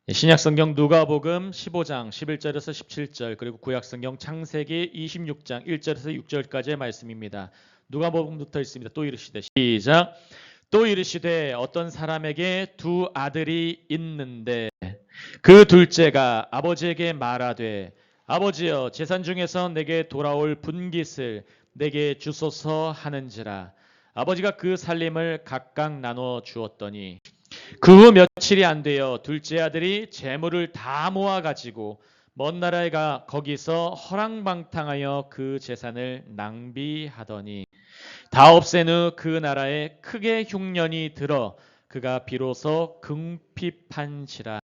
신약성경 누가복음 15장 11절에서 17절 그리고 구약성경 창세기 26장 1절에서 6절까지의 말씀입니다. 누가복음부터 있습니다. 또 이르시되 시작. 또 이르시되 어떤 사람에게 두 아들이 있는데 그 둘째가 아버지에게 말하되 아버지여 재산 중에서 내게 돌아올 분깃을 내게 주소서 하는지라. 아버지가 그 살림을 각각 나눠 주었더니 그 후 며칠이 안 되어 둘째 아들이 재물을 다 모아 가지고 먼 나라에 가 거기서 허랑방탕하여 그 재산을 낭비하더니 다 없앤 후 그 나라에 크게 흉년이 들어 그가 비로소 궁핍한지라.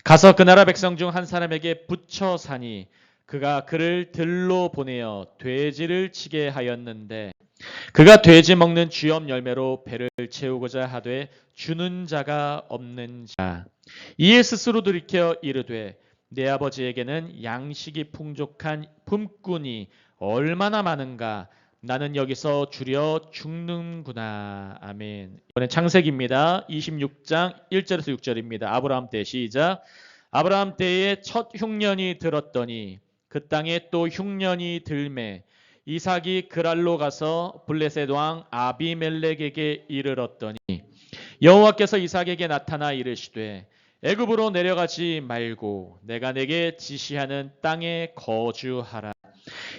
가서 그 나라 백성 중 한 사람에게 붙여 사니 그가 그를 들로 보내어 돼지를 치게 하였는데 그가 돼지 먹는 쥐염 열매로 배를 채우고자 하되 주는 자가 없는 자. 이에 스스로 돌이켜 이르되 내 아버지에게는 양식이 풍족한 품꾼이 얼마나 많은가. 나는 여기서 주려 죽는구나. 아멘. 이번엔 창세기입니다. 26장 1절에서 6절입니다. 아브라함 때 시작. 아브라함 때에 첫 흉년이 들었더니 그 땅에 또 흉년이 들매 이삭이 그랄로 가서 블레셋 왕 아비멜렉에게 이르렀더니 여호와께서 이삭에게 나타나 이르시되 애굽으로 내려가지 말고 내가 내게 지시하는 땅에 거주하라.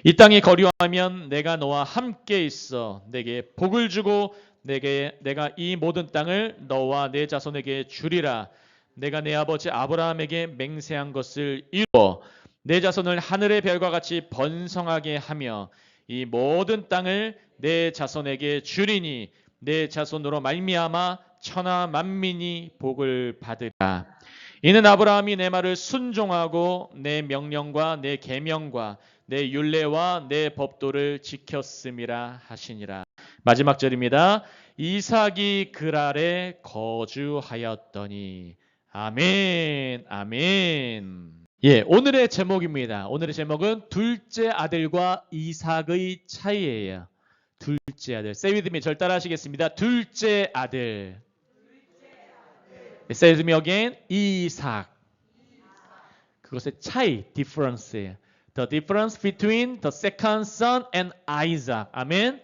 이 땅이 거류하면 내가 너와 함께 있어 내게 복을 주고 내가 이 모든 땅을 너와 내 자손에게 주리라. 내가 내 아버지 아브라함에게 맹세한 것을 이루어 내 자손을 하늘의 별과 같이 번성하게 하며 이 모든 땅을 내 자손에게 주리니 내 자손으로 말미암아 천하 만민이 복을 받으리라. 이는 아브라함이 내 말을 순종하고 내 명령과 내 계명과 내 율례와 내 법도를 지켰음이라 하시니라. 마지막 절입니다. 이삭이 그랄에 거주하였더니. 아멘. 아멘. 예, 오늘의 제목입니다. 오늘의 제목은 둘째 아들과 이삭의 차이예요. 둘째 아들. Say with me. 절 따라하시겠습니다. 둘째 아들. Say with me again. 이삭. 그것의 차이, difference예요. The difference between the second son and Isaac. 아멘.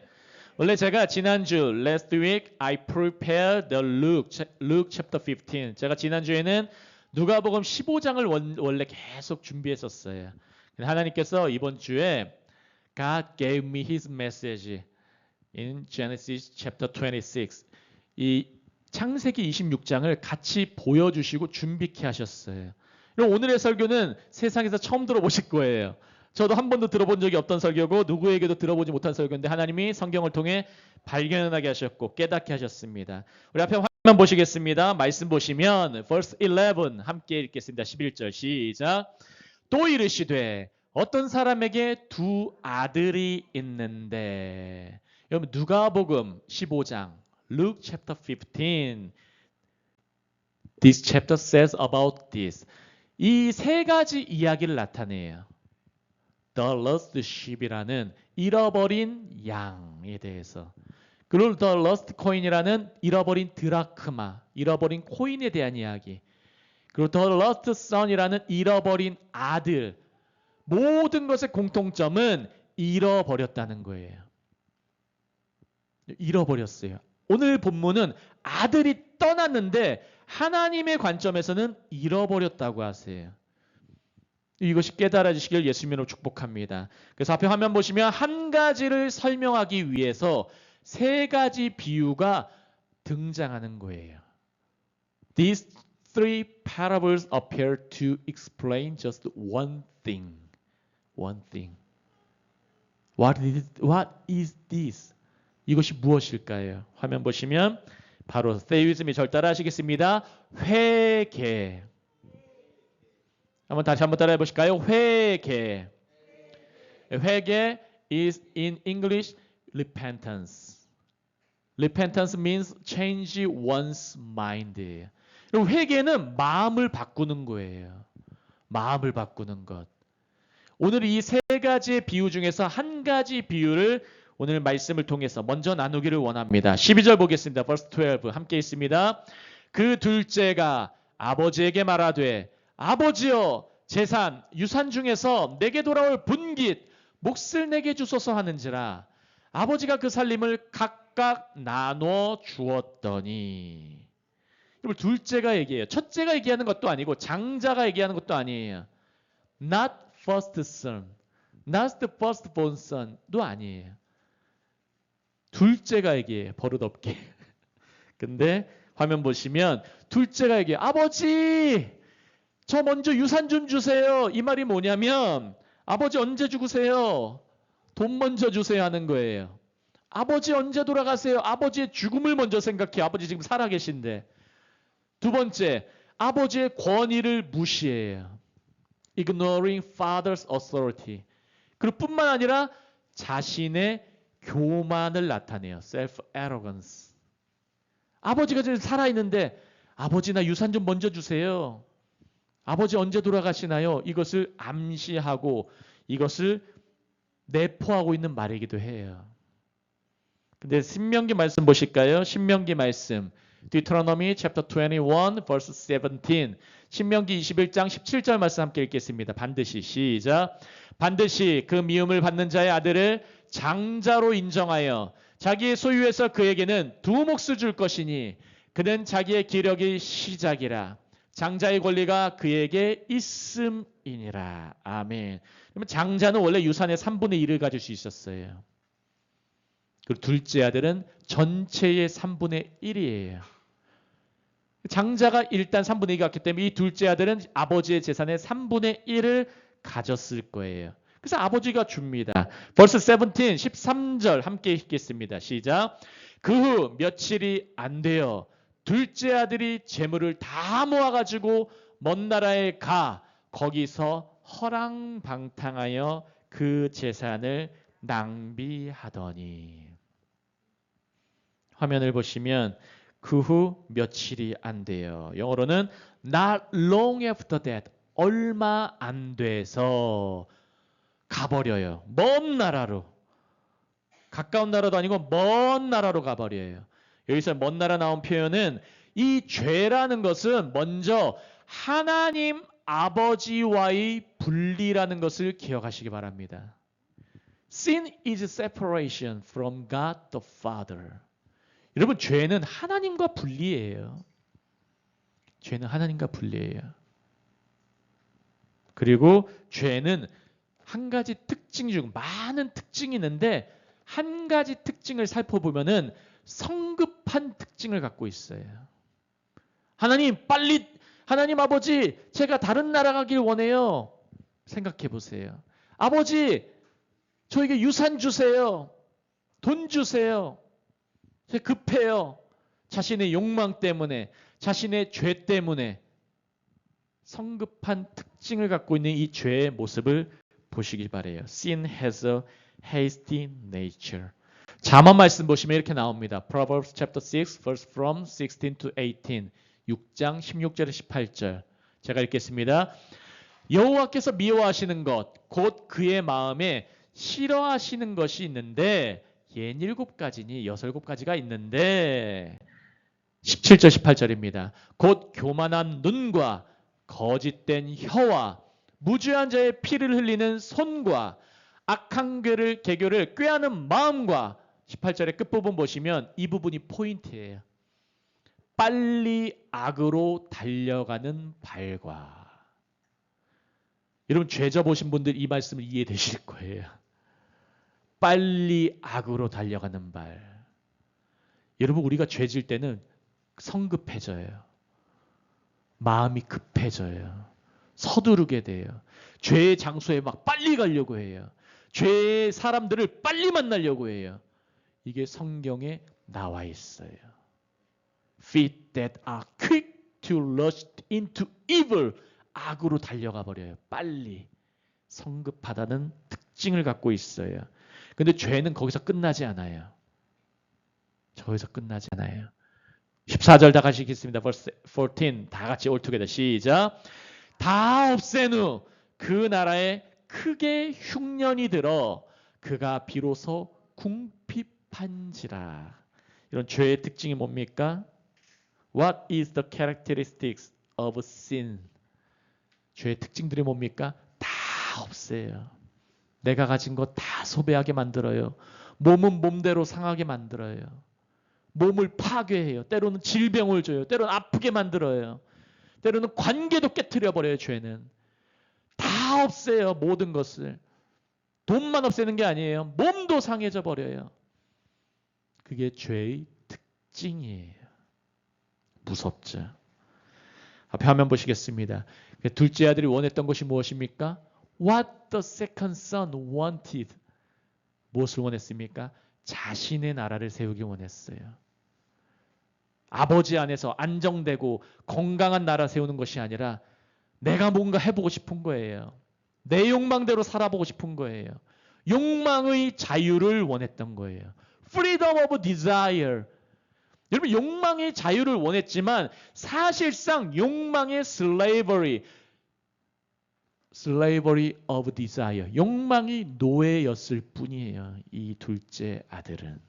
원래 제가 지난주 last week I prepared the Luke chapter 15. 제가 지난주에는 누가복음 15장을 원래 계속 준비했었어요. 하나님께서 이번 주에 God gave me his message in Genesis chapter 26. 이 창세기 26장을 같이 보여주시고 준비케 하셨어요. 오늘의 설교는 세상에서 처음 들어보실 거예요. 저도 한 번도 들어본 적이 없던 설교고 누구에게도 들어보지 못한 설교인데 하나님이 성경을 통해 발견하게 하셨고 깨닫게 하셨습니다. 우리 앞에 화면 보시겠습니다. 말씀 보시면 verse 11 함께 읽겠습니다. 11절 시작. 또 이르시되 어떤 사람에게 두 아들이 있는데. 여러분 누가복음 15장 Luke chapter 15 This chapter says about this. 이 세 가지 이야기를 나타내요. The lost sheep이라는 잃어버린 양에 대해서, 그리고 The lost coin이라는 잃어버린 드라크마, 잃어버린 코인에 대한 이야기, 그리고 The lost son이라는 잃어버린 아들. 모든 것의 공통점은 잃어버렸다는 거예요. 잃어버렸어요. 오늘 본문은 아들이 떠났는데 하나님의 관점에서는 잃어버렸다고 하세요. 이것이 깨달아지시길 예수님으로 축복합니다. 그래서 앞에 화면 보시면 한 가지를 설명하기 위해서 세 가지 비유가 등장하는 거예요. These three parables appear to explain just one thing. One thing. What is this? 이것이 무엇일까요? 화면 보시면 바로 Stay with me. 절 따라 하시겠습니다. 회개. 다시 한번 따라해 보실까요? 회개. 회개 is in English repentance. Repentance means change one's mind. 회개는 마음을 바꾸는 거예요. 마음을 바꾸는 것. 오늘 이 세 가지의 비유 중에서 한 가지 비유를 오늘 말씀을 통해서 먼저 나누기를 원합니다. 12절 보겠습니다. verse 12 함께 있습니다. 그 둘째가 아버지에게 말하되 아버지여 재산 유산 중에서 내게 돌아올 분깃 몫을 내게 주소서 하는지라 아버지가 그 살림을 각각 나눠 주었더니. 여러분 둘째가 얘기해요. 첫째가 얘기하는 것도 아니고 장자가 얘기하는 것도 아니에요. Not first son, not the first born son도 아니에요. 둘째가 얘기해요. 버릇없게. 근데 화면 보시면 둘째가 얘기해요. 아버지 저 먼저 유산 좀 주세요. 이 말이 뭐냐면 아버지 언제 죽으세요? 돈 먼저 주세요 하는 거예요. 아버지 언제 돌아가세요? 아버지의 죽음을 먼저 생각해요. 아버지 지금 살아계신데. 두 번째, 아버지의 권위를 무시해요. Ignoring father's authority. 그리고 뿐만 아니라 자신의 교만을 나타내요. Self-arrogance. 아버지가 지금 살아있는데 아버지 나 유산 좀 먼저 주세요. 아버지 언제 돌아가시나요? 이것을 암시하고 이것을 내포하고 있는 말이기도 해요. 근데 신명기 말씀 보실까요? 신명기 말씀. Deuteronomy chapter 21 verse 17. 신명기 21장 17절 말씀 함께 읽겠습니다. 반드시 시작. 반드시 그 미움을 받는 자의 아들을 장자로 인정하여 자기의 소유에서 그에게는 두 몫을 줄 것이니 그는 자기의 기력의 시작이라. 장자의 권리가 그에게 있음이니라. 아멘. 그러면 장자는 원래 유산의 3분의 1을 가질 수 있었어요. 그리고 둘째 아들은 전체의 3분의 1이에요. 장자가 일단 3분의 2가 갔기 때문에 이 둘째 아들은 아버지의 재산의 3분의 1을 가졌을 거예요. 그래서 아버지가 줍니다. 벌써 17, 13절 함께 읽겠습니다. 시작. 그 후 며칠이 안 되어 둘째 아들이 재물을 다 모아가지고 먼 나라에 가 거기서 허랑방탕하여 그 재산을 낭비하더니. 화면을 보시면 그 후 며칠이 안 돼요. 영어로는 not long after that. 얼마 안 돼서 가버려요. 먼 나라로. 가까운 나라도 아니고 먼 나라로 가버려요. 여기서 먼 나라 나온 표현은 이 죄라는 것은 먼저 하나님 아버지와의 분리라는 것을 기억하시기 바랍니다. Sin is separation from God the Father. 여러분 죄는 하나님과 분리예요. 죄는 하나님과 분리예요. 그리고 죄는 한 가지 특징 중 많은 특징이 있는데 한 가지 특징을 살펴보면은 성급한 특징을 갖고 있어요. 하나님 빨리 하나님 아버지 제가 다른 나라 가길 원해요. 생각해 보세요. 아버지 저에게 유산 주세요. 돈 주세요. 급해요. 자신의 욕망 때문에 자신의 죄 때문에 성급한 특징을 갖고 있는 이 죄의 모습을 보시길 바래요. Sin has a hasty nature. 잠언 말씀 보시면 이렇게 나옵니다. Proverbs chapter 6 verse from 16 to 18. 6장 16절에서 18절. 제가 읽겠습니다. 여호와께서 미워하시는 것 곧 그의 마음에 싫어하시는 것이 있는데 옌 7가지니 6가지가 있는데 17절 18절입니다. 곧 교만한 눈과 거짓된 혀와 무죄한 자의 피를 흘리는 손과 악한 개교를 꾀하는 마음과 18절의 끝부분 보시면 이 부분이 포인트예요. 빨리 악으로 달려가는 발과. 여러분 죄 져보신 분들 이 말씀을 이해되실 거예요. 빨리 악으로 달려가는 발. 여러분 우리가 죄 질 때는 성급해져요. 마음이 급해져요. 서두르게 돼요. 죄의 장소에 막 빨리 가려고 해요. 죄의 사람들을 빨리 만나려고 해요. 이게 성경에 나와 있어요. Feet that are quick to rush into evil. 악으로 달려가 버려요. 빨리. 성급하다는 특징을 갖고 있어요. 근데 죄는 거기서 끝나지 않아요. 거기서 끝나지 않아요. 14절 다 같이 읽겠습니다. Verse 14 다 같이 all together 시작. 다 없앤 후 그 나라에 크게 흉년이 들어 그가 비로소 궁핍한지라. 이런 죄의 특징이 뭡니까? What is the characteristics of sin? 죄의 특징들이 뭡니까? 다 없애요. 내가 가진 거 다 소비하게 만들어요. 몸은 몸대로 상하게 만들어요. 몸을 파괴해요. 때로는 질병을 줘요. 때로는 아프게 만들어요. 때로는 관계도 깨트려 버려요. 죄는. 다 없애요. 모든 것을. 돈만 없애는 게 아니에요. 몸도 상해져 버려요. 그게 죄의 특징이에요. 무섭죠. 앞에 화면 보시겠습니다. 둘째 아들이 원했던 것이 무엇입니까? What the second son wanted. 무엇을 원했습니까? 자신의 나라를 세우기 원했어요. 아버지 안에서 안정되고 건강한 나라 세우는 것이 아니라 내가 뭔가 해보고 싶은 거예요. 내 욕망대로 살아보고 싶은 거예요. 욕망의 자유를 원했던 거예요. Freedom of desire. 여러분 욕망의 자유를 원했지만 사실상 욕망의 slavery of desire. 욕망이 노예였을 뿐이에요. 이 둘째 아들은.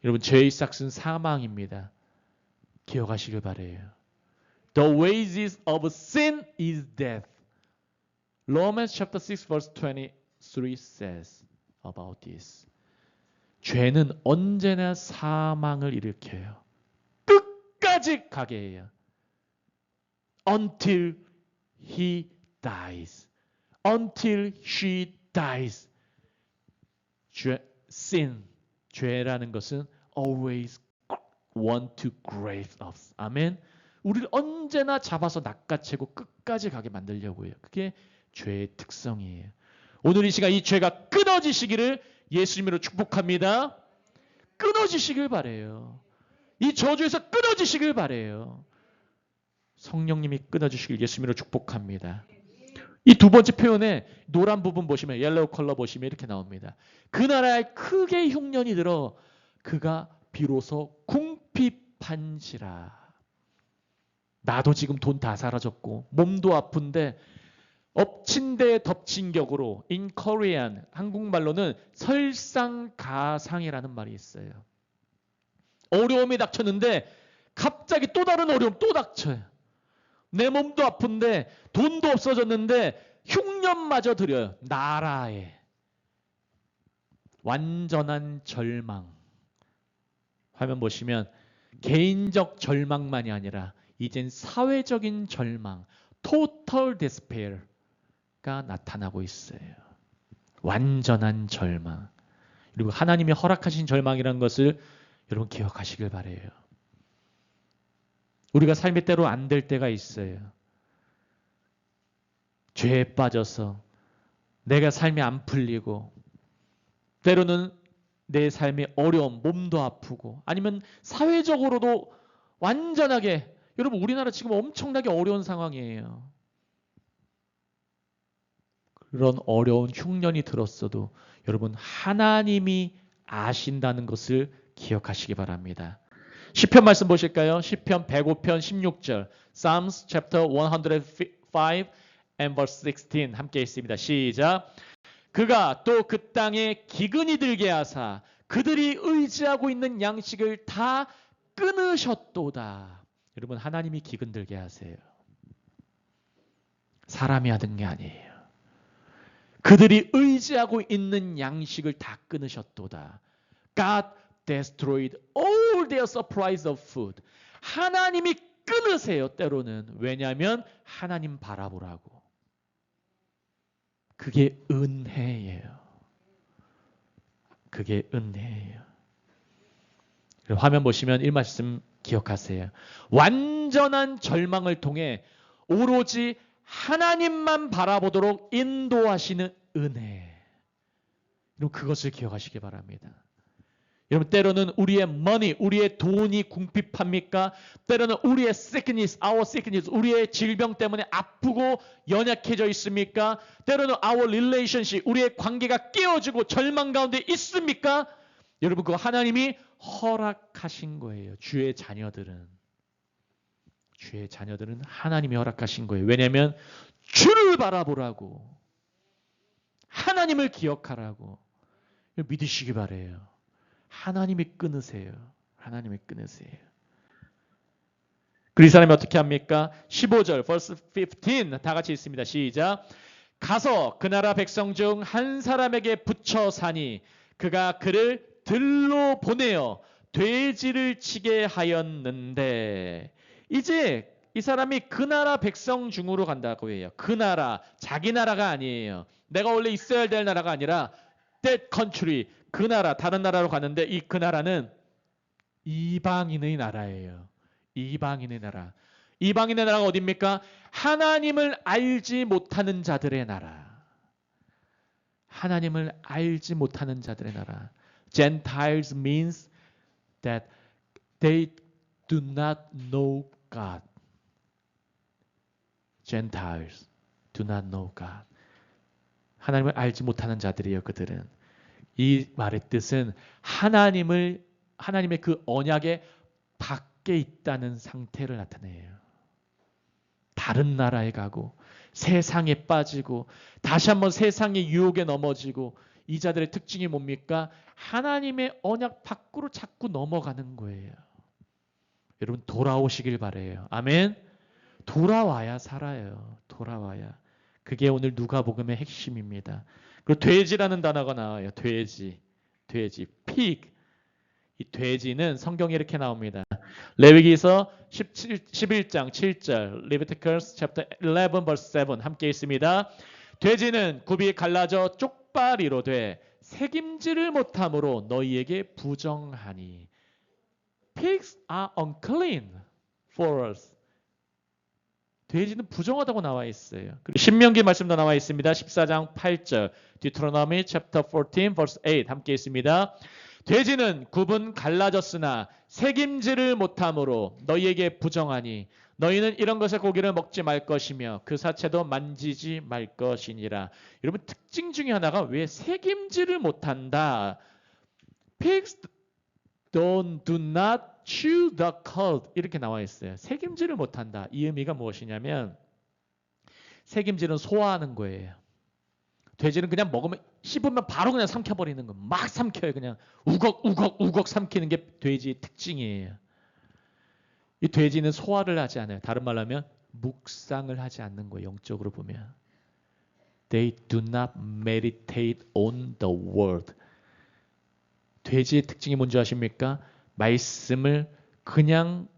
여러분 죄의 삭은 사망입니다. 기억하시길 바라요. The wages of sin is death. Romans chapter 6 verse 23 says about this. 죄는 언제나 사망을 일으켜요. 끝까지 가게 해요. Until he dies. Until she dies. Sin, 죄라는 것은 always want to grave us. 아멘. 우리를 언제나 잡아서 낚아채고 끝까지 가게 만들려고 해요. 그게 죄의 특성이에요. 오늘 이 시간 이 죄가 끊어지시기를 예수님으로 축복합니다. 끊어지시길 바래요. 이 저주에서 끊어지시길 바래요. 성령님이 끊어주시길 예수님으로 축복합니다. 이 두 번째 표현에 노란 부분 보시면 옐로우 컬러 보시면 이렇게 나옵니다. 그 나라에 크게 흉년이 들어 그가 비로소 궁핍한지라. 나도 지금 돈 다 사라졌고 몸도 아픈데 엎친 데 덮친 격으로 in Korean 한국말로는 설상가상이라는 말이 있어요. 어려움이 닥쳤는데 갑자기 또 다른 어려움 또 닥쳐요. 내 몸도 아픈데 돈도 없어졌는데 흉년마저 드려요. 나라에. 완전한 절망. 화면 보시면 개인적 절망만이 아니라 이젠 사회적인 절망, total despair가 나타나고 있어요. 완전한 절망. 그리고 하나님이 허락하신 절망이라는 것을 여러분 기억하시길 바라요. 우리가 삶의 때로 안 될 때가 있어요. 죄에 빠져서 내가 삶이 안 풀리고 때로는 내 삶의 어려움, 몸도 아프고 아니면 사회적으로도 완전하게 여러분 우리나라 지금 엄청나게 어려운 상황이에요. 그런 어려운 흉년이 들었어도 여러분 하나님이 아신다는 것을 기억하시기 바랍니다. 시편 말씀 보실까요? 시편 105편 16절 Psalms chapter 105 and verse 16 함께 있습니다. 시작. 그가 또 그 땅에 기근이 들게 하사 그들이 의지하고 있는 양식을 다 끊으셨도다. 여러분 하나님이 기근 들게 하세요. 사람이 하는 게 아니에요. 그들이 의지하고 있는 양식을 다 끊으셨도다. God destroyed all their supplies of food. 하나님이 끊으세요. 때로는. 왜냐하면 하나님 바라보라고. 그게 은혜예요. 그게 은혜예요. 화면 보시면 이 말씀 기억하세요. 완전한 절망을 통해 오로지 하나님만 바라보도록 인도하시는 은혜. 여러분 그것을 기억하시기 바랍니다. 여러분 때로는 우리의 money, 우리의 돈이 궁핍합니까? 때로는 우리의 sickness, our sickness, 우리의 질병 때문에 아프고 연약해져 있습니까? 때로는 our relationship, 우리의 관계가 깨어지고 절망 가운데 있습니까? 여러분 그거 하나님이 허락하신 거예요. 주의 자녀들은 하나님이 허락하신 거예요. 왜냐하면 주를 바라보라고, 하나님을 기억하라고 믿으시기 바래요. 하나님이 끊으세요. 하나님이 끊으세요. 그 이 사람이 어떻게 합니까? 15절 verse 15 다 같이 있습니다. 시작. 가서 그 나라 백성 중 한 사람에게 붙여 사니 그가 그를 들로 보내어 돼지를 치게 하였는데 이제 이 사람이 그 나라 백성 중으로 간다고 해요. 그 나라, 자기 나라가 아니에요. 내가 원래 있어야 될 나라가 아니라 that country, 그 나라, 다른 나라로 가는데 이 그 나라는 이방인의 나라예요. 이방인의 나라. 이방인의 나라가 어디입니까? 하나님을 알지 못하는 자들의 나라. 하나님을 알지 못하는 자들의 나라. Gentiles means that they do not know God. Gentiles do not know God. 하나님을 알지 못하는 자들이에요. 그들은. 이 말의 뜻은 하나님의 그 언약의 밖에 있다는 상태를 나타내요. 다른 나라에 가고 세상에 빠지고 다시 한번 세상의 유혹에 넘어지고 이 자들의 특징이 뭡니까? 하나님의 언약 밖으로 자꾸 넘어가는 거예요. 여러분 돌아오시길 바라요. 아멘. 돌아와야 살아요. 돌아와야. 그게 오늘 누가복음의 핵심입니다. 그리고 돼지라는 단어가 나와요. 돼지. pig. 이 돼지는 성경에 이렇게 나옵니다. 레위기서 11장 7절, Leviticus chapter 11 verse 7 함께 있습니다. 돼지는 굽이 갈라져 쪽발이로 돼 색임질을 못함으로 너희에게 부정하니. Pigs are unclean for us. 돼지는 부정하다고 나와 있어요. 신명기 말씀도 나와 있습니다. 14장 8절, Deuteronomy chapter 14 verse 8 함께 있습니다. 돼지는 굽은 갈라졌으나 색임질을 못함으로 너희에게 부정하니 너희는 이런 것의 고기를 먹지 말 것이며 그 사체도 만지지 말 것이니라. 여러분 특징 중에 하나가 왜 색임질을 못한다. Pigs do not chew the cud 이렇게 나와 있어요. 색임질을 못한다. 이 의미가 무엇이냐면 색임질은 소화하는 거예요. 돼지는 그냥 먹으면 씹으면 바로 그냥 삼켜버리는 거. 막 삼켜요. 그냥 우걱 삼키는 게 돼지의 특징이에요. 이 돼지는 소화를 하지 않아요. 다른 말로 하면 묵상을 하지 않는 거예요. 영적으로 보면. They do not meditate on the word. 돼지의 특징이 뭔지 아십니까? 말씀을 그냥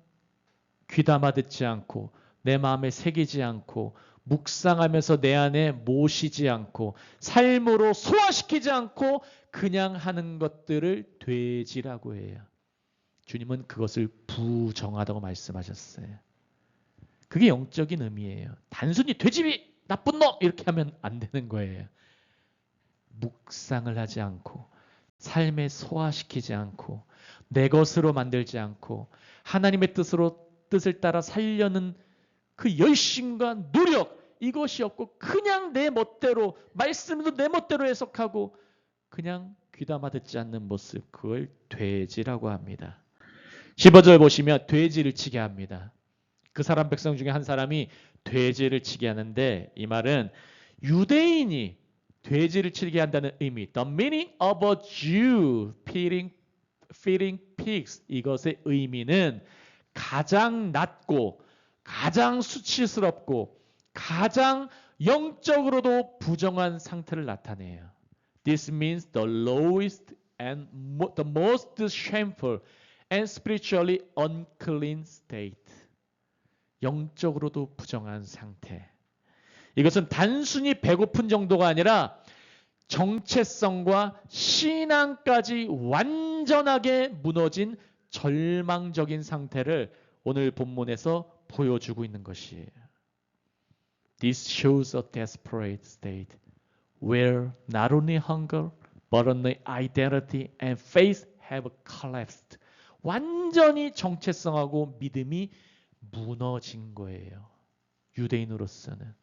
귀담아 듣지 않고 내 마음에 새기지 않고 묵상하면서 내 안에 모시지 않고 삶으로 소화시키지 않고 그냥 하는 것들을 돼지라고 해요. 주님은 그것을 부정하다고 말씀하셨어요. 그게 영적인 의미예요. 단순히 돼지 나쁜 놈 이렇게 하면 안 되는 거예요. 묵상을 하지 않고 삶에 소화시키지 않고 내 것으로 만들지 않고 하나님의 뜻을 따라 살려는 그 열심과 노력 이것이 없고 그냥 내 멋대로 말씀도 내 멋대로 해석하고 그냥 귀담아 듣지 않는 모습 그걸 돼지라고 합니다. 15절 보시면 돼지를 치게 합니다. 그 사람 백성 중에 한 사람이 돼지를 치게 하는데 이 말은 유대인이 돼지를 치게 한다는 의미 The meaning of a Jew feeding pigs 이것의 의미는 가장 낮고 가장 수치스럽고 가장 영적으로도 부정한 상태를 나타내요. This means the lowest and the most shameful and spiritually unclean state. 영적으로도 부정한 상태. 이것은 단순히 배고픈 정도가 아니라 정체성과 신앙까지 완전하게 무너진 절망적인 상태를 오늘 본문에서 보여주고 있는 것이에요. This shows a desperate state where not only hunger but only identity and faith have collapsed. 완전히 정체성하고 믿음이 무너진 거예요. 유대인으로서는.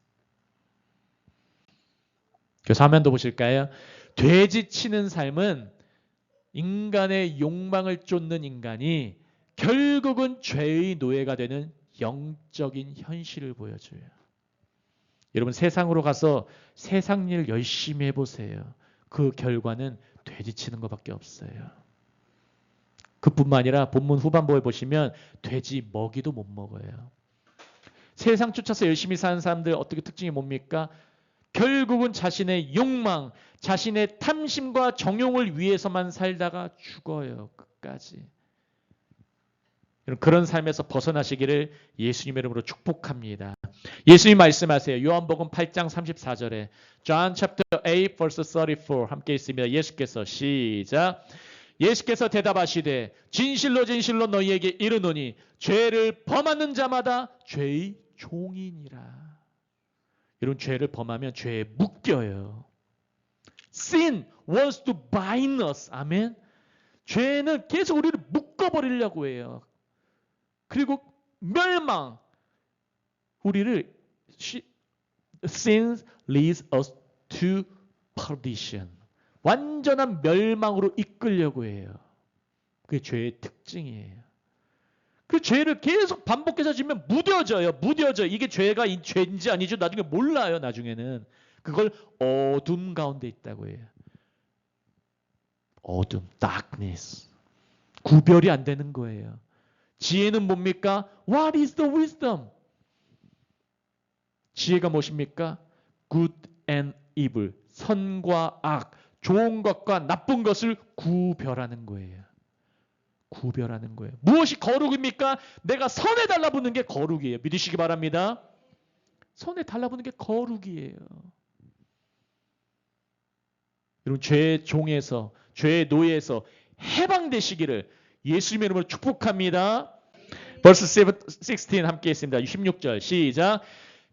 그래서 화면도 보실까요? 돼지 치는 삶은 인간의 욕망을 쫓는 인간이 결국은 죄의 노예가 되는 영적인 현실을 보여줘요. 여러분 세상으로 가서 세상 일 열심히 해보세요. 그 결과는 돼지 치는 것밖에 없어요. 그뿐만 아니라 본문 후반부에 보시면 돼지 먹이도 못 먹어요. 세상 쫓아서 열심히 사는 사람들 어떻게 특징이 뭡니까? 결국은 자신의 욕망, 자신의 탐심과 정욕을 위해서만 살다가 죽어요. 끝까지. 그런 삶에서 벗어나시기를 예수님의 이름으로 축복합니다. 예수님 말씀하세요. 요한복음 8장 34절에 John chapter 8 verse 34 함께 있습니다. 예수께서 시작. 예수께서 대답하시되 진실로 진실로 너희에게 이르노니 죄를 범하는 자마다 죄의 종이니라. 여러분 죄를 범하면 죄에 묶여요. Sin wants to bind us. 아멘. 죄는 계속 우리를 묶어버리려고 해요. 그리고 멸망. 우리를 Sin leads us to perdition. 완전한 멸망으로 이끌려고 해요. 그게 죄의 특징이에요. 그 죄를 계속 반복해서 지면 무뎌져요. 무뎌져. 이게 죄인지 아니죠. 나중에 몰라요. 나중에는. 그걸 어둠 가운데 있다고 해요. 어둠, darkness. 구별이 안 되는 거예요. 지혜는 뭡니까? What is the wisdom? 지혜가 무엇입니까? Good and evil. 선과 악, 좋은 것과 나쁜 것을 구별하는 거예요. 구별하는 거예요. 무엇이 거룩입니까? 내가 선에 달라붙는 게 거룩이에요. 믿으시기 바랍니다. 선에 달라붙는 게 거룩이에요. 여러분 죄의 종에서 죄의 노예에서 해방되시기를 예수님의 이름으로 축복합니다. 벌써 16 함께 했습니다. 16절 시작.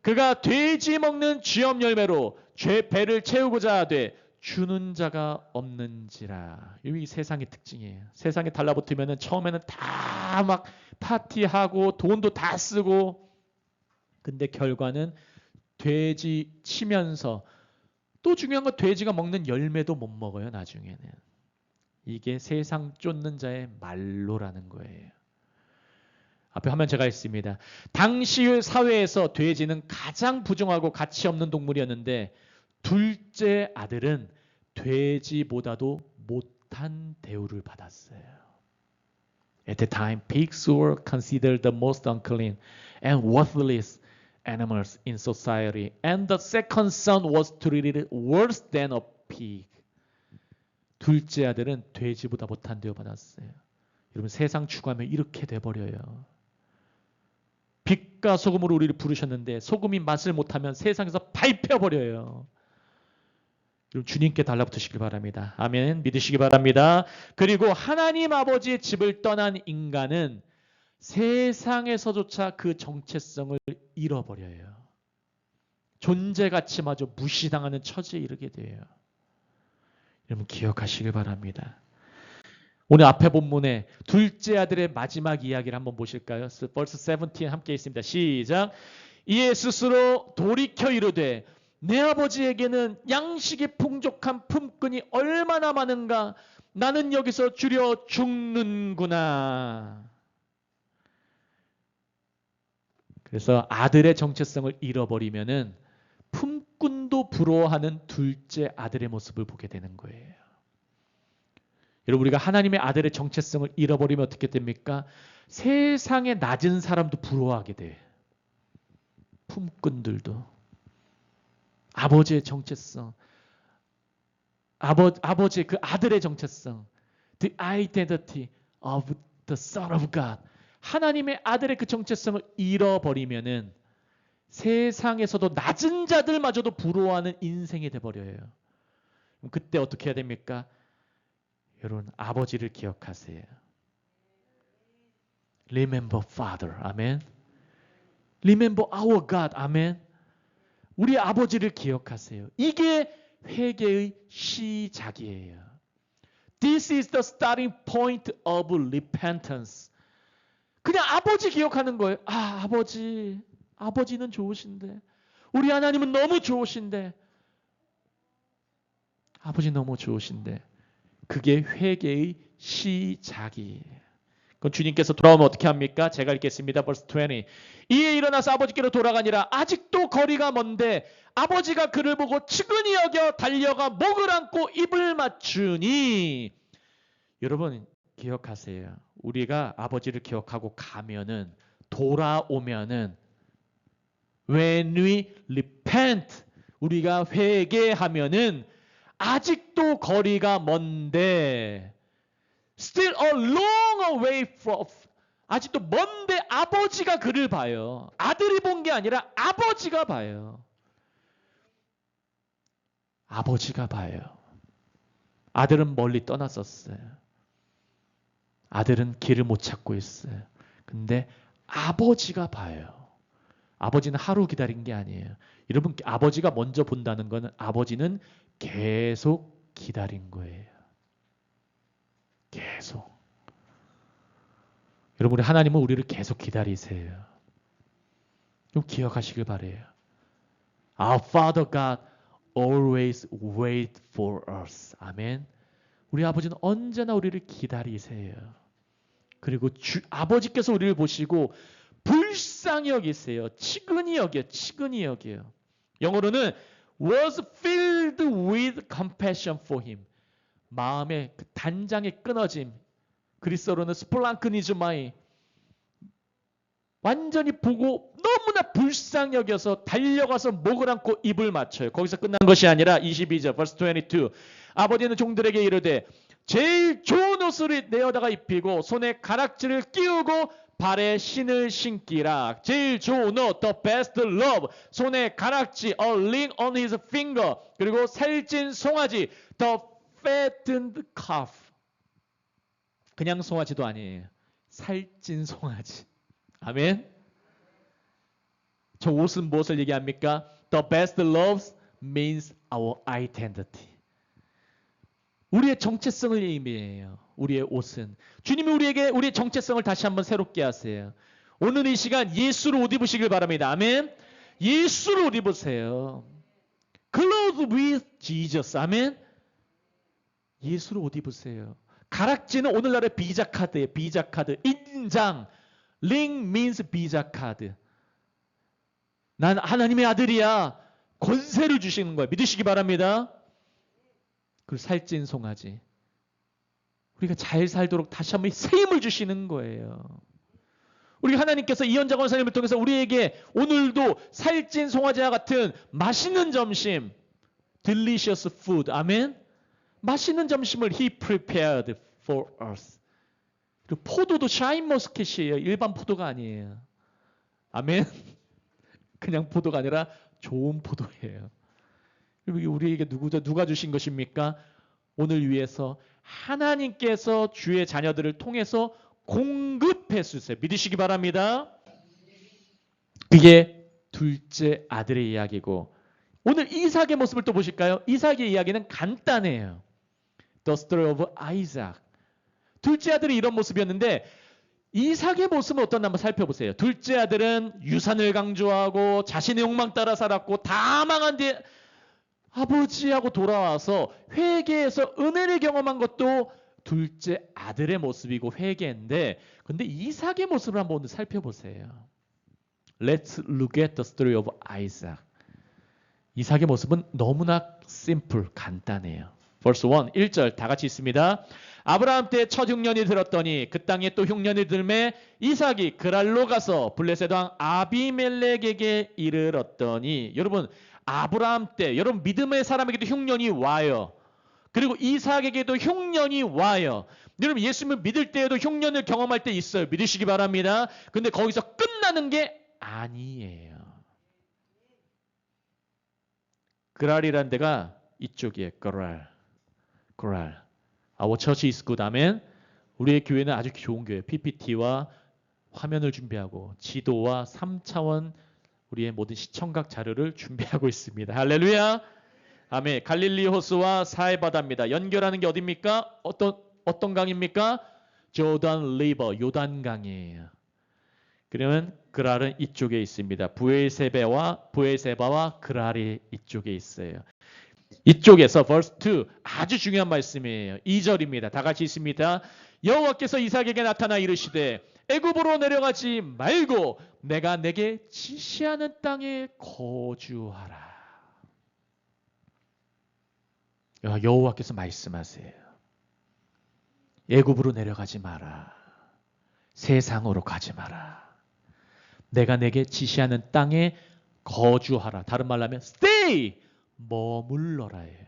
그가 돼지 먹는 쥐염 열매로 죄 배를 채우고자 하되 주는 자가 없는지라. 이 세상의 특징이에요. 세상에 달라붙으면 처음에는 다 막 파티하고 돈도 다 쓰고 근데 결과는 돼지 치면서 또 중요한 건 돼지가 먹는 열매도 못 먹어요. 나중에는. 이게 세상 쫓는 자의 말로라는 거예요. 앞에 화면 제가 있습니다. 당시 사회에서 돼지는 가장 부정하고 가치 없는 동물이었는데 둘째 아들은 돼지보다도 못한 대우를 받았어요. At the time, pigs were considered the most unclean and worthless animals in society, and the second son was treated worse than a pig. 둘째 아들은 돼지보다 못한 대우 받았어요. 여러분 세상 추구하면 이렇게 돼버려요. 빛과 소금으로 우리를 부르셨는데 소금이 맛을 못하면 세상에서 밟혀버려요. 주님께 달라붙으시길 바랍니다. 아멘. 믿으시기 바랍니다. 그리고 하나님 아버지의 집을 떠난 인간은 세상에서조차 그 정체성을 잃어버려요. 존재 가치마저 무시당하는 처지에 이르게 돼요. 여러분 기억하시길 바랍니다. 오늘 앞에 본문에 둘째 아들의 마지막 이야기를 한번 보실까요? 벌써 17 함께 있습니다. 시작. 이에 스스로 돌이켜 이르되 내 아버지에게는 양식이 풍족한 품꾼이 얼마나 많은가. 나는 여기서 주려 죽는구나. 그래서 아들의 정체성을 잃어버리면은 품꾼도 부러워하는 둘째 아들의 모습을 보게 되는 거예요. 여러분 우리가 하나님의 아들의 정체성을 잃어버리면 어떻게 됩니까? 세상에 낮은 사람도 부러워하게 돼. 품꾼들도. 아버지의 정체성. 아버지의 그 아들의 정체성. The identity of the Son of God. 하나님의 아들의 그 정체성을 잃어버리면은 세상에서도 낮은 자들마저도 부러워하는 인생이 돼버려요. 그럼 그때 어떻게 해야 됩니까? 여러분 아버지를 기억하세요. Remember Father. 아멘. Remember our God. 아멘. 우리 아버지를 기억하세요. 이게 회개의 시작이에요. This is the starting point of repentance. 그냥 아버지 기억하는 거예요. 아, 아버지는 좋으신데. 우리 하나님은 너무 좋으신데. 아버지 너무 좋으신데. 그게 회개의 시작이에요. 그럼 주님께서 돌아오면 어떻게 합니까? 제가 읽겠습니다. verse 20. 이에 일어나서 아버지께로 돌아가니라. 아직도 거리가 먼데 아버지가 그를 보고 측은히 여겨 달려가 목을 안고 입을 맞추니. 여러분 기억하세요. 우리가 아버지를 기억하고 가면은 돌아오면은 When we repent, 우리가 회개하면은 아직도 거리가 먼데 still a long way from 아직도 먼데 아버지가 그를 봐요. 아들이 본 게 아니라 아버지가 봐요. 아버지가 봐요. 아들은 멀리 떠났었어요. 아들은 길을 못 찾고 있어요. 근데 아버지가 봐요. 아버지는 하루 기다린 게 아니에요. 여러분, 아버지가 먼저 본다는 것은 아버지는 계속 기다린 거예요. 계속. 여러분, 하나님은 우리를 계속 기다리세요. 좀 기억하시길 바래요. Our Father God always wait for us. 아멘. 우리 아버지는 언제나 우리를 기다리세요. 그리고 아버지께서 우리를 보시고 불쌍히 여기세요. 치근히 여겨요. 영어로는 was filled with compassion for him. 마음의 그 단장의 끊어짐. 그리스어로는 스플랑크니즈마이. 완전히 보고 너무나 불쌍히 여겨서 달려가서 목을 안고 입을 맞춰요. 거기서 끝난 것이 아니라 22절 verse 22. 아버지는 종들에게 이르되 제일 좋은 옷을 내어다가 입히고 손에 가락지를 끼우고 발에 신을 신기라. 제일 좋은 옷, the best love. 손에 가락지, a ring on his finger. 그리고 살찐 송아지, the fattened calf. 그냥 송아지도 아니에요. 살찐 송아지. 아멘. 저 옷은 무엇을 얘기합니까? The best love means our identity. 우리의 정체성을 의미해요. 우리의 옷은. 주님이 우리에게 우리의 정체성을 다시 한번 새롭게 하세요. 오늘 이 시간 예수를 옷 입으시길 바랍니다. 아멘. 예수를 옷 입으세요. Clothed with Jesus. 아멘. 예수를 옷 입으세요. 가락지는 오늘날의 비자 카드예요. 비자 카드. 인장. ring means 비자 카드. 난 하나님의 아들이야. 권세를 주시는 거예요. 믿으시기 바랍니다. 그리고 살찐 송아지. 우리가 잘 살도록 다시 한번 새 힘을 주시는 거예요. 우리 하나님께서 이현장 권사님을 통해서 우리에게 오늘도 살찐 송아지와 같은 맛있는 점심, delicious food, 아멘. 맛있는 점심을 He prepared for us. 그리고 포도도 샤인머스켓이에요. 일반 포도가 아니에요. 아멘. 그냥 포도가 아니라 좋은 포도예요. 우리에게 누가 주신 것입니까? 오늘 위해서 하나님께서 주의 자녀들을 통해서 공급해 주세요. 믿으시기 바랍니다. 그게 둘째 아들의 이야기고, 오늘 이삭의 모습을 또 보실까요? 이삭의 이야기는 간단해요. The story of Isaac. 둘째 아들이 이런 모습이었는데 이삭의 모습은 어떤지 한번 살펴보세요. 둘째 아들은 유산을 강조하고 자신의 욕망 따라 살았고 다 망한 뒤에 아버지하고 돌아와서 회개해서 은혜를 경험한 것도 둘째 아들의 모습이고 회개인데, 근데 이삭의 모습을 한번 오늘 살펴보세요. Let's look at the story of Isaac. 이삭의 모습은 너무나 simple, 간단해요. Verse 1, 1절 다 같이 있습니다. 아브라함 때 첫 흉년이 들었더니 그 땅에 또 흉년이 들매 이삭이 그랄로 가서 블레셋 왕 아비멜렉에게 이르렀더니, 여러분 아브라함 때 여러분 믿음의 사람에게도 흉년이 와요. 그리고 이삭에게도 흉년이 와요. 여러분 예수님을 믿을 때에도 흉년을 경험할 때 있어요. 믿으시기 바랍니다. 근데 거기서 끝나는 게 아니에요. 그랄이라는 데가 이쪽이에요. 그랄. Our church is good. 아멘. 우리의 교회는 아주 좋은 교회. PPT와 화면을 준비하고 지도와 3차원 우리의 모든 시청각 자료를 준비하고 있습니다. 할렐루야. 아멘. 갈릴리 호수와 사해바다입니다. 연결하는 게 어디입니까? 어떤 강입니까? 조단 리버, 요단강이에요. 그러면 그랄은 이쪽에 있습니다. 부엘세바와 그랄이 이쪽에 있어요. 이쪽에서 verse 2 아주 중요한 말씀이에요. 2절입니다. 다 같이 있습니다. 여호와께서 이삭에게 나타나 이르시되 애굽으로 내려가지 말고 내가 내게 지시하는 땅에 거주하라. 여호와께서 말씀하세요. 애굽으로 내려가지 마라. 세상으로 가지 마라. 내가 내게 지시하는 땅에 거주하라. 다른 말로 하면 stay, 머물러라예요.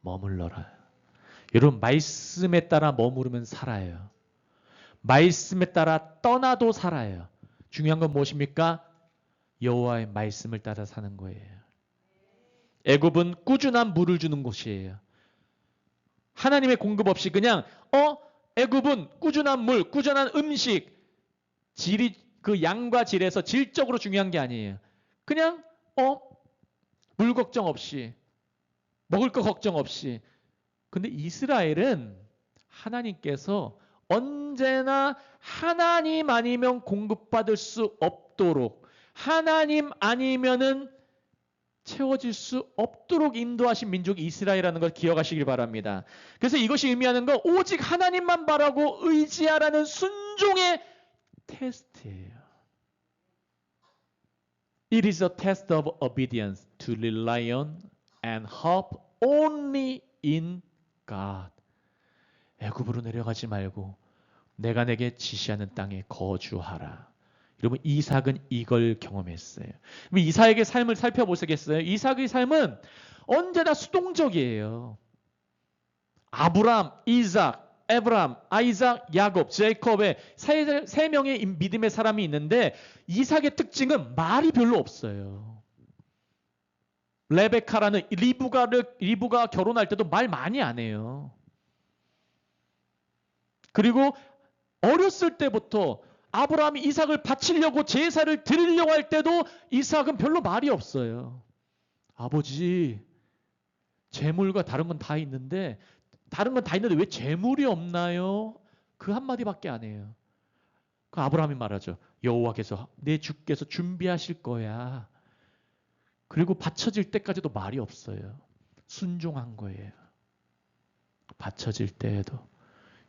머물러라. 여러분 말씀에 따라 머무르면 살아요. 말씀에 따라 떠나도 살아요. 중요한 건 무엇입니까? 여호와의 말씀을 따라 사는 거예요. 애굽은 꾸준한 물을 주는 곳이에요. 하나님의 공급 없이 그냥 애굽은 꾸준한 물, 꾸준한 음식, 질이 그 양과 질에서 질적으로 중요한 게 아니에요. 그냥 물 걱정 없이, 먹을 거 걱정 없이. 근데 이스라엘은 하나님께서 언제나 하나님 아니면 공급받을 수 없도록, 하나님 아니면은 채워질 수 없도록 인도하신 민족이 이스라엘이라는 걸 기억하시길 바랍니다. 그래서 이것이 의미하는 건 오직 하나님만 바라고 의지하라는 순종의 테스트예요. It is a test of obedience to rely on and hope only in God. 애굽으로 내려가지 말고 내가 내게 지시하는 땅에 거주하라. 여러분 이삭은 이걸 경험했어요. 이삭의 삶을 살펴보시겠어요? 이삭의 삶은 언제나 수동적이에요. 아브람, 이삭, 에브람, 아이삭, 야곱, 제이콥의 세 명의 믿음의 사람이 있는데 이삭의 특징은 말이 별로 없어요. 레베카라는 리브가 결혼할 때도 말 많이 안 해요. 그리고 어렸을 때부터 아브라함이 이삭을 바치려고 제사를 드리려고 할 때도 이삭은 별로 말이 없어요. 아버지, 재물과 다른 건 다 있는데 왜 재물이 없나요? 그 한마디밖에 안 해요. 그 아브라함이 말하죠. 여호와께서 내 주께서 준비하실 거야. 그리고 바쳐질 때까지도 말이 없어요. 순종한 거예요. 바쳐질 때에도.